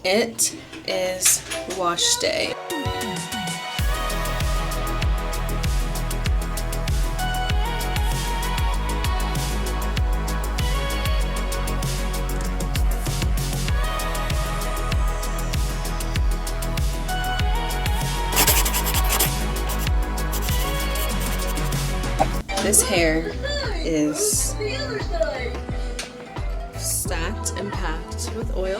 It is wash day. This hair is stacked and packed with oil.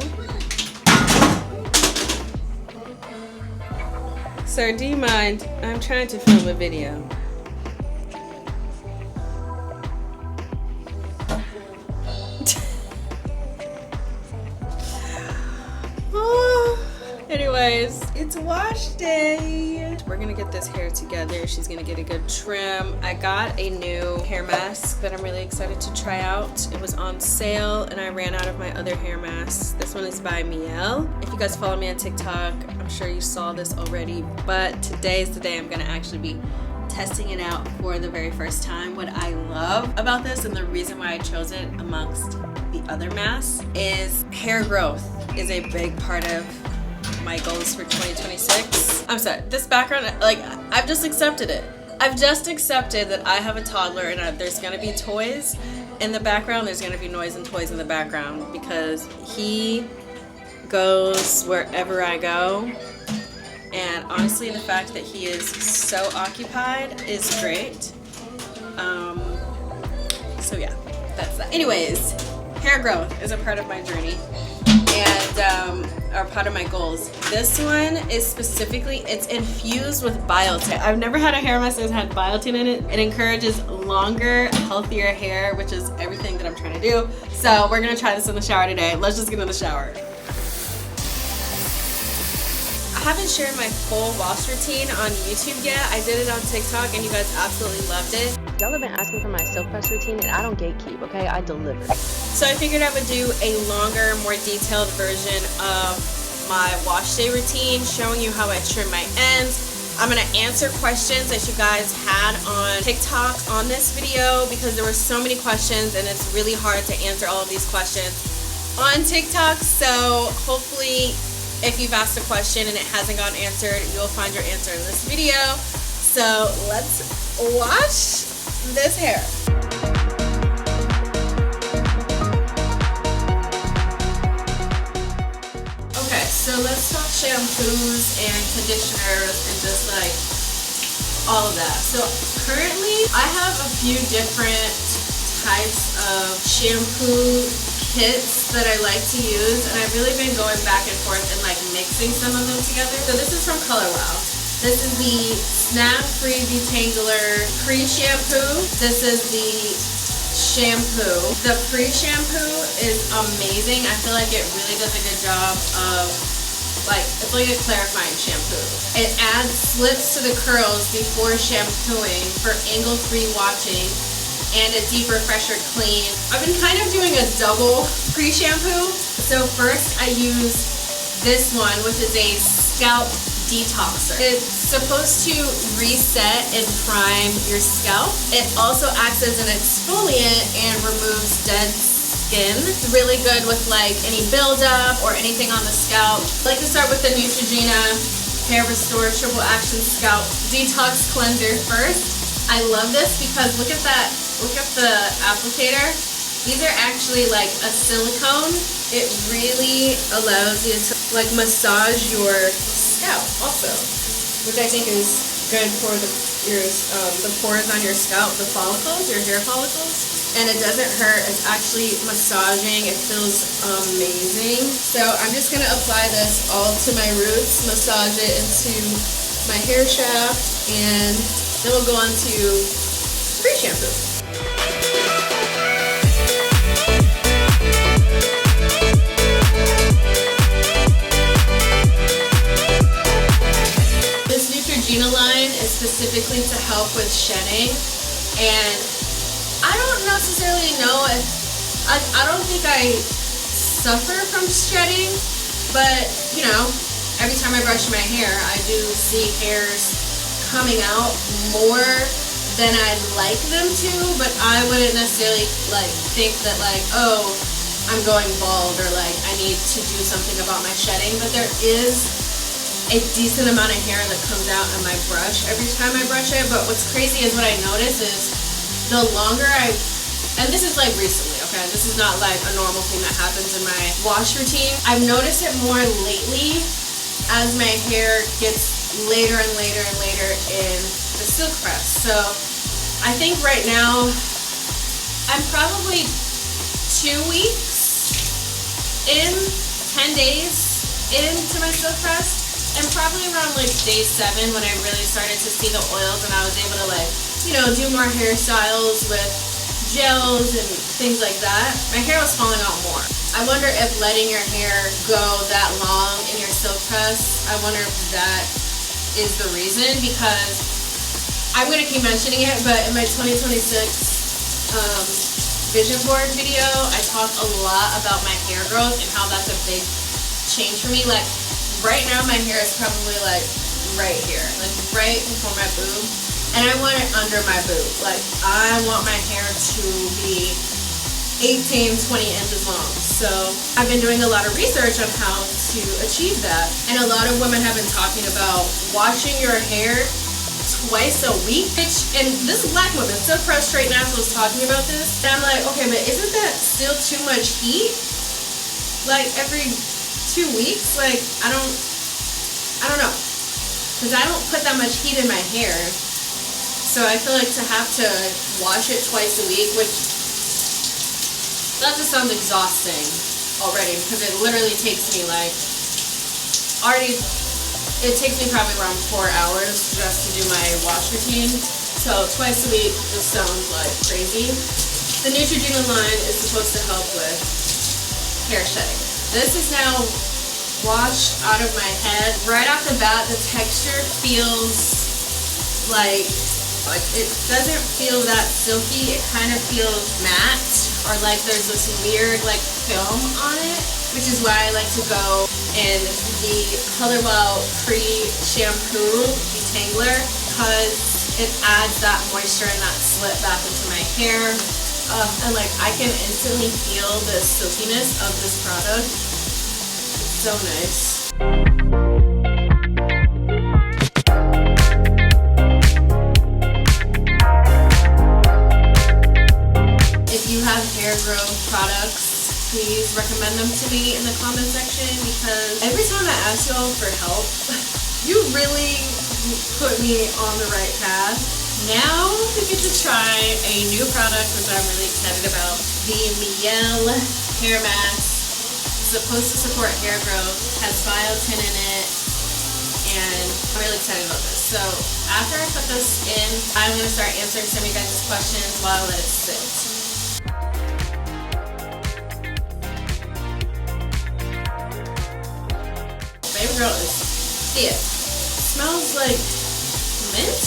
Sir, do you mind? I'm trying to film a video. Anyways, it's wash day. We're gonna get this hair together. She's gonna get a good trim. I got a new hair mask that I'm really excited to try out. It was on sale and I ran out of my other hair masks. This one is by Miel. If you guys follow me on TikTok, I'm sure you saw this already, but today is the day I'm gonna actually be testing it out for the very first time. What I love about this and the reason why I chose it amongst the other masks is hair growth is a big part of my goals for 2026. I'm sorry, this background, like, I've just accepted it. I've just accepted that I have a toddler and there's gonna be toys in the background. There's gonna be noise and toys in the background because he goes wherever I go. And honestly, the fact that he is so occupied is great. So yeah, that's that. Anyways, hair growth is a part of my journey and are part of my goals. This one is specifically, it's infused with biotin. I've never had a hair mask that's had biotin in it. It encourages longer, healthier hair, which is everything that I'm trying to do. So we're gonna try this in the shower today. Let's just get in the shower. I haven't shared my full wash routine on YouTube yet. I did it on TikTok and you guys absolutely loved it. Y'all have been asking for my silk press routine and I don't gatekeep, okay? I deliver. So I figured I would do a longer, more detailed version of my wash day routine, showing you how I trim my ends. I'm gonna answer questions that you guys had on TikTok on this video because there were so many questions and it's really hard to answer all of these questions on TikTok. So hopefully, if you've asked a question and it hasn't gotten answered, you'll find your answer in this video. So let's wash this hair. Okay, so let's talk shampoos and conditioners and just like all of that. So currently I have a few different types of shampoo kits that I like to use, and I've really been going back and forth and like mixing some of them together. So this is from Color Wow. This is the Snag-Free Detangler Pre-Shampoo. This is the shampoo. The Pre-Shampoo is amazing. I feel like it really does a good job of like, it's like a clarifying shampoo. It adds slips to the curls before shampooing for angle-free washing and a deeper, fresher clean. I've been kind of doing a double pre-shampoo. So first I use this one, which is a scalp detoxer. It's supposed to reset and prime your scalp. It also acts as an exfoliant and removes dead skin. It's really good with like any buildup or anything on the scalp. I like to start with the Neutrogena Hair Restore Triple Action Scalp Detox Cleanser first. I love this because look at that. Look at the applicator. These are actually like a silicone. It really allows you to like massage your scalp also, which I think is good for the pores on your scalp, the follicles, your hair follicles. And it doesn't hurt. It's actually massaging. It feels amazing. So I'm just gonna apply this all to my roots, massage it into my hair shaft, and then we'll go on to pre-shampoo. This Neutrogena line is specifically to help with shedding, and I don't necessarily know if, I don't think I suffer from shedding, but you know, every time I brush my hair, I do see hairs coming out more than I'd like them to, but I wouldn't necessarily like think that like, oh, I'm going bald or like I need to do something about my shedding, but there is a decent amount of hair that comes out on my brush every time I brush it. But what's crazy is what I notice is the longer and this is like recently, okay, this is not like a normal thing that happens in my wash routine. I've noticed it more lately as my hair gets later and later and later in the silk press. So I think right now I'm probably 2 weeks in, 10 days into my silk press, and probably around like day 7 when I really started to see the oils and I was able to like, you know, do more hairstyles with gels and things like that. My hair was falling out more. I wonder if letting your hair go that long in your silk press, I wonder if that is the reason, because I'm going to keep mentioning it, but in my 2026 vision board video, I talk a lot about my hair growth and how that's a big change for me. Like right now my hair is probably like right here, like right before my boob. And I want it under my boob. Like, I want my hair to be 18, 20 inches long. So I've been doing a lot of research on how to achieve that. And a lot of women have been talking about washing your hair twice a week. And this is black women, Silk Press Straight Naturals talking about this. And I'm like, okay, but isn't that still too much heat? Like every 2 weeks? Like, I don't know. Because I don't put that much heat in my hair. So I feel like to have to wash it twice a week, which that just sounds exhausting already, because it literally takes me like, it takes me probably around 4 hours just to do my wash routine. So twice a week just sounds like crazy. The Neutrogena line is supposed to help with hair shedding. This is now washed out of my head. Right off the bat, the texture feels like it doesn't feel that silky. It kind of feels matte, or like there's this weird like film on it, which is why I like to go in the Color Wow Pre-Shampoo Detangler, because it adds that moisture and that slip back into my hair. And like I can instantly feel the silkiness of this product. It's so nice. Hair growth products, please recommend them to me in the comment section, because every time I ask y'all for help, you really put me on the right path. Now we get to try a new product which I'm really excited about, the Miel hair mask. It's supposed to support hair growth, has biotin in it, and I'm really excited about this. So after I put this in, I'm going to start answering some of you guys' questions while I let it sit. Favorite girl is Thea. Smells like mint?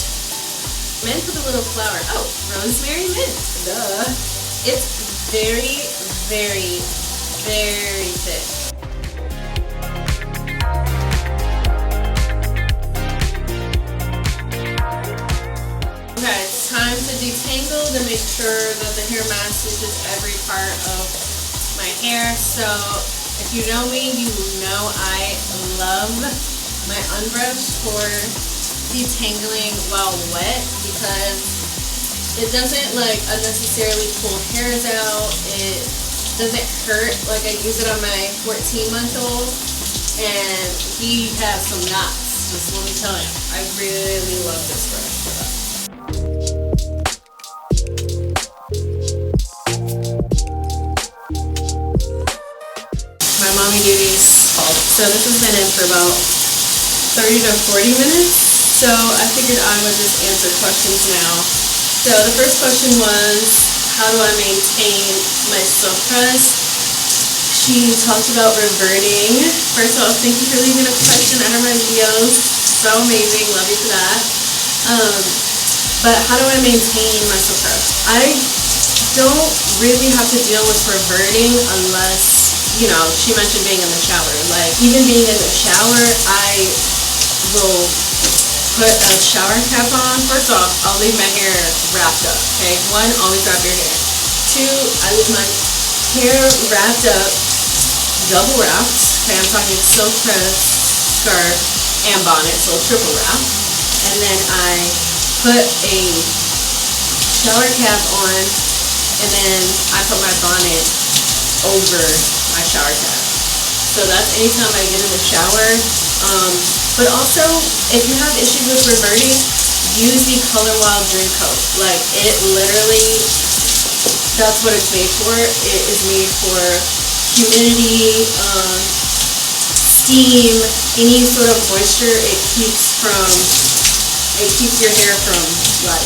Mint with a little flower. Oh, rosemary mint. Duh. It's very, very, very thick. Okay, it's time to detangle to make sure that the hair mask reaches every part of my hair. So if you know me, you know I love my unbrush for detangling while wet, because it doesn't like unnecessarily pull hairs out. It doesn't hurt. Like I use it on my 14-month-old and he has some knots, just let me tell you. I really love this brush for that. Mommy duties. So this has been in for about 30 to 40 minutes. So I figured I would just answer questions now. So the first question was, how do I maintain my silk press? She talked about reverting. First of all, thank you for leaving a question under my videos. So amazing, love you for that. But how do I maintain my silk press? I don't really have to deal with reverting unless, you know, she mentioned being in the shower. Like, even being in the shower, I will put a shower cap on. First off, I'll leave my hair wrapped up, okay? 1, always wrap your hair. 2, I leave my hair wrapped up, double wrapped. Okay, I'm talking silk press, scarf, and bonnet, so triple wrap. And then I put a shower cap on, and then I put my bonnet over my shower cap. So that's anytime I get in the shower. But also, if you have issues with reverting, use the Color Wild Dream Coat. Like, it literally, that's what it's made for. It is made for humidity, steam, any sort of moisture. It keeps your hair from like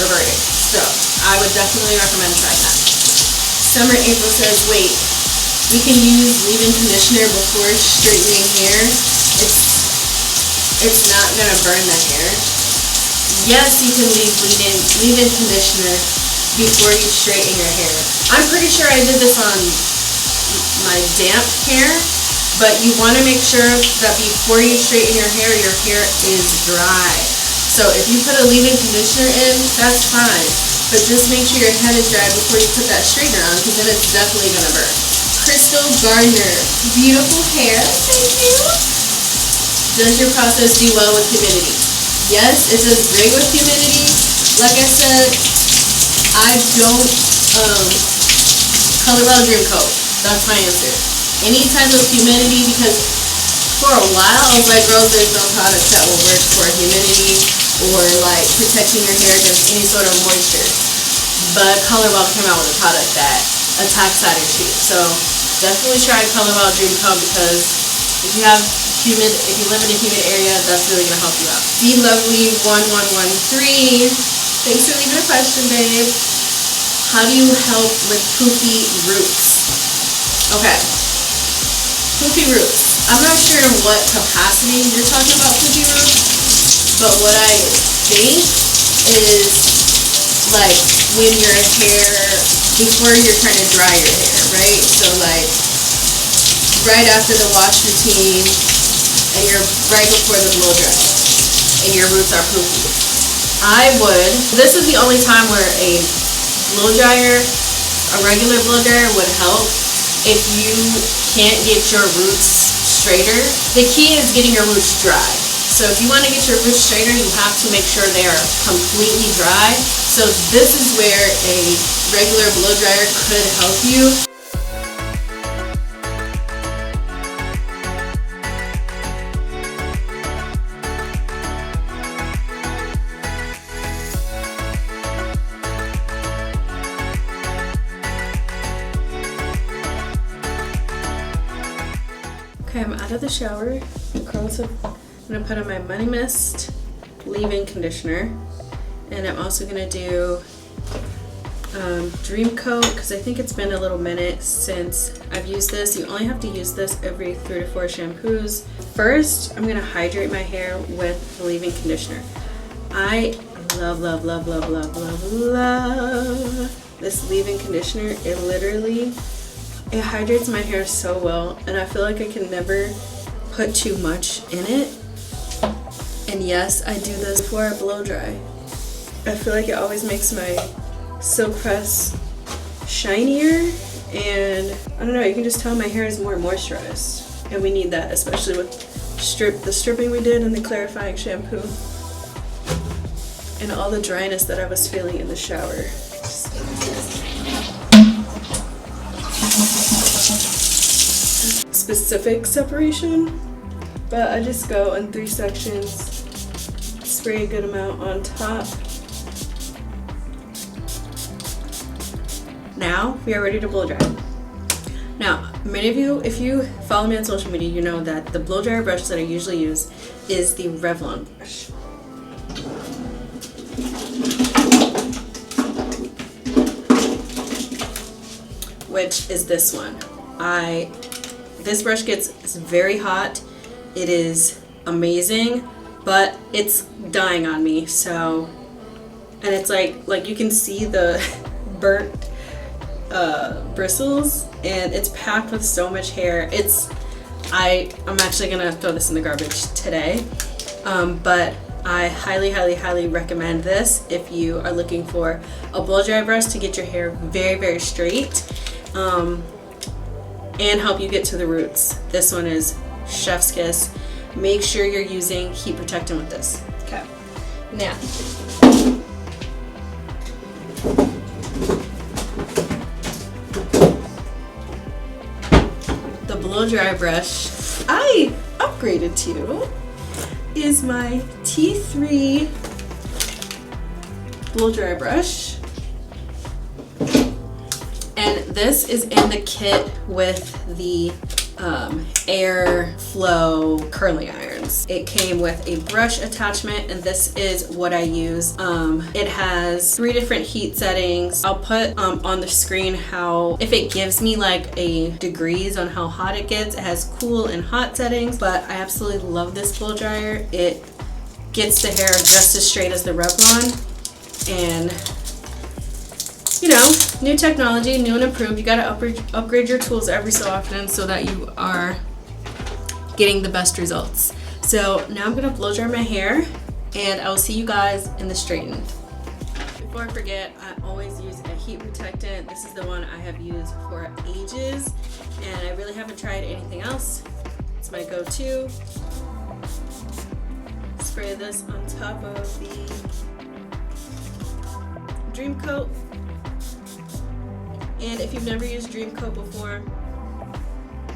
reverting. So I would definitely recommend trying that. Summer April says, wait, we can use leave-in conditioner before straightening hair. It's not gonna burn the hair. Yes, you can leave-in conditioner before you straighten your hair. I'm pretty sure I did this on my damp hair, but you want to make sure that before you straighten your hair is dry. So if you put a leave-in conditioner in, that's fine, but just make sure your head is dry before you put that straightener on, because then it's definitely gonna burn. Crystal Gardner, beautiful hair, thank you. Does your process do well with humidity? Yes, it does great with humidity. Like I said, I don't Color Wild Dream Coat. That's my answer. Any type of humidity, because for a while I was like, girls, there's no product that will work for humidity or like protecting your hair against any sort of moisture. But Color Wild came out with a product that attacks that issue. So definitely try Color Wild Dream Coat, because if you live in a humid area, that's really gonna help you out. DLovely1113, thanks for leaving a question, babe. How do you help with poofy roots? Okay, poofy roots. I'm not sure in what capacity you're talking about poofy roots, but what I think is like when your hair, before you're trying to dry your hair, right? So like right after the wash routine, and you're right before the blow dry, and your roots are poofy. This is the only time where a blow dryer, a regular blow dryer would help if you can't get your roots straighter. The key is getting your roots dry. So if you want to get your roots straighter, you have to make sure they are completely dry. So this is where a regular blow dryer could help you. Okay, I'm out of the shower. I'm gonna put on my Money Mist leave-in conditioner, and I'm also gonna do Dream Coat, because I think it's been a little minute since I've used this. You only have to use this every 3 to 4 shampoos. First, I'm gonna hydrate my hair with the leave-in conditioner. I love this leave-in conditioner. It hydrates my hair so well, and I feel like I can never put too much in it. And yes, I do this before I blow dry. I feel like it always makes my silk press shinier, and I don't know, you can just tell my hair is more moisturized, and we need that, especially with the stripping we did and the clarifying shampoo and all the dryness that I was feeling in the shower. Specific separation, but I just go in 3 sections, spray a good amount on top. Now we are ready to blow dry. Now, many of you, if you follow me on social media, you know that the blow dryer brush that I usually use is the Revlon brush. Which is this one. This brush gets very hot. It is amazing, but it's dying on me. So, and it's like you can see the burnt bristles, and it's packed with so much hair. I'm actually gonna throw this in the garbage today, but I highly recommend this if you are looking for a blow dry brush to get your hair very straight. and help you get to the roots. This one is Chef's Kiss. Make sure you're using heat protectant with this. Okay. Now, the blow dry brush I upgraded to is my T3 blow dry brush. And this is in the kit with the air flow curling irons. It came with a brush attachment, and this is what I use. It has 3 different heat settings. I'll put on the screen how, if it gives me like a degrees on how hot it gets. It has cool and hot settings, but I absolutely love this blow dryer. It gets the hair just as straight as the Revlon, and you know, new technology, new and improved. You gotta upgrade your tools every so often so that you are getting the best results. So now I'm gonna blow dry my hair, and I will see you guys in the straightened. Before I forget, I always use a heat protectant. This is the one I have used for ages, and I really haven't tried anything else. It's my go-to. Spray this on top of the Dream Coat. And if you've never used Dream Coat before,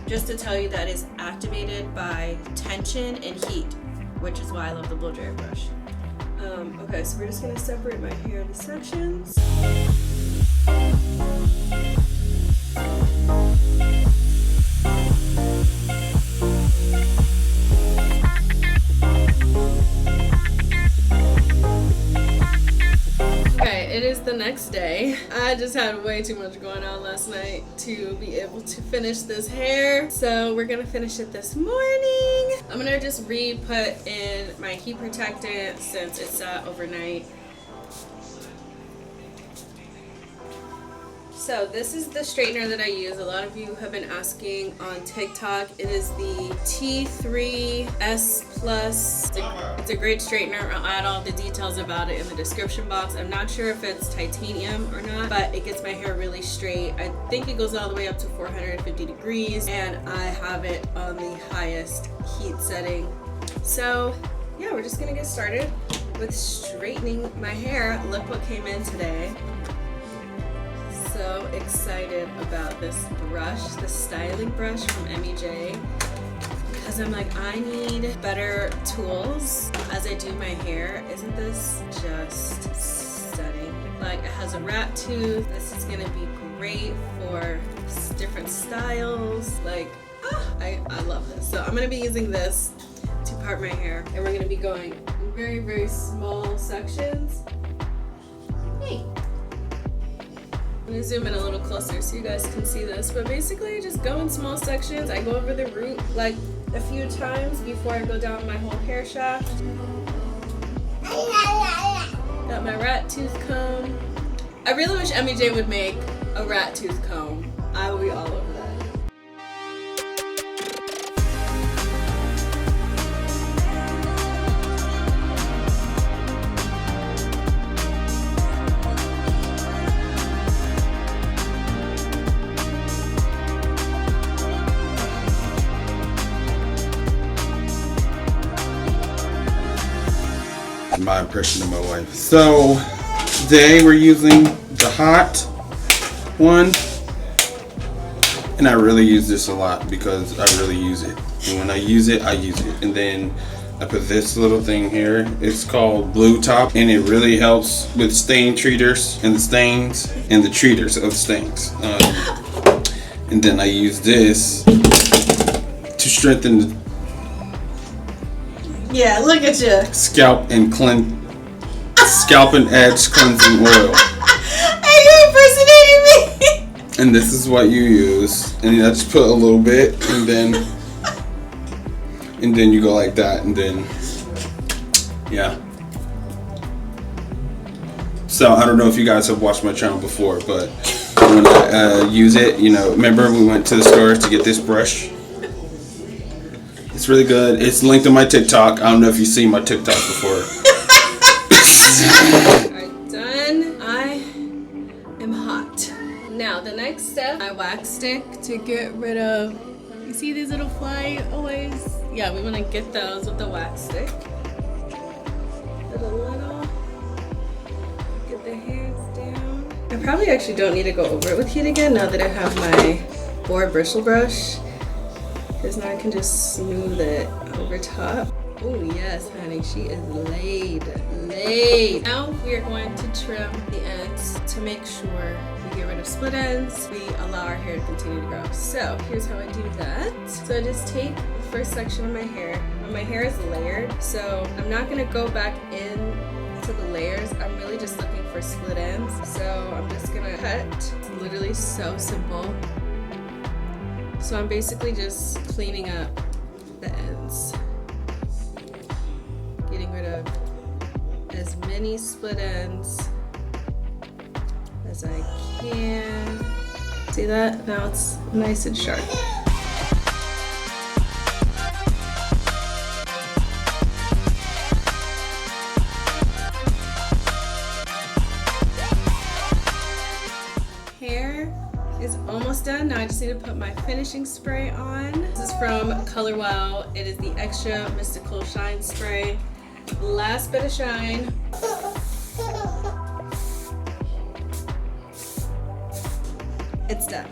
just to tell you that it's activated by tension and heat, which is why I love the blow dryer brush. Okay, so we're just gonna separate my hair into sections. It is the next day. I just had way too much going on last night to be able to finish this hair. So we're gonna finish it this morning. I'm gonna just re-put in my heat protectant since it sat overnight. So this is the straightener that I use. A lot of you have been asking on TikTok. It is the T3S Plus. It's a great straightener. I'll add all the details about it in the description box. I'm not sure if it's titanium or not, but it gets my hair really straight. I think it goes all the way up to 450 degrees, and I have it on the highest heat setting. So yeah, we're just gonna get started with straightening my hair. Look what came in today. So excited about this brush, the styling brush from MEJ, because I'm like, I need better tools as I do my hair. Isn't this just stunning? Like, it has a rat tooth. This is gonna be great for different styles. Like, I love this. So I'm gonna be using this to part my hair, and we're gonna be going in very, very small sections. Hey. I'm gonna zoom in a little closer so you guys can see this, but basically I just go in small sections. I go over the root like a few times before I go down my whole hair shaft. Got my rat tooth comb. I really wish MEJ would make a rat tooth comb. I would be all over that. My impression of my wife. So today we're using the hot one, and I really use this a lot because I really use it, and when I use it, and then I put this little thing here. It's called Blue Top, and it really helps with stain treaters and the stains and the treaters of stains. And then I use this to strengthen the Yeah, look at you. Scalp and edge cleansing oil. Are you impersonating me? And this is what you use. And I just put a little bit, and then you go like that, and then yeah. So I don't know if you guys have watched my channel before, but when I use it, you know, remember we went to the store to get this brush? It's really good. It's linked on my TikTok. I don't know if you've seen my TikTok before. Alright, done. I am hot. Now, the next step, I wax stick to get rid of, you see these little fly always? Yeah, we want to get those with the wax stick. Little, get the hairs down. I probably actually don't need to go over it with heat again now that I have my boar bristle brush, because now I can just smooth it over top. Oh yes, honey, she is laid. Now we are going to trim the ends to make sure we get rid of split ends. We allow our hair to continue to grow. So here's how I do that. So I just take the first section of my hair. And my hair is layered, so I'm not gonna go back in to the layers. I'm really just looking for split ends. So I'm just gonna cut. It's literally so simple. So I'm basically just cleaning up the ends. Getting rid of as many split ends as I can. See that? Now it's nice and sharp. Hair is almost done. Now I just need to put my finishing spray on. This is from Color Wow. It is the Extra Mystical Shine Spray. Last bit of shine. It's done.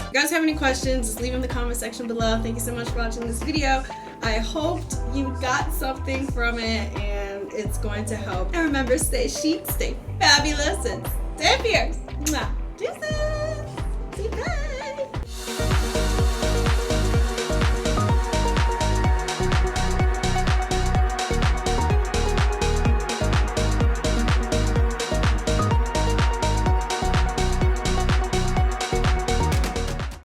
If you guys have any questions, just leave them in the comment section below. Thank you so much for watching this video. I hoped you got something from it and it's going to help. And remember, stay chic, stay fabulous, and stay fierce. Deuces. See you guys.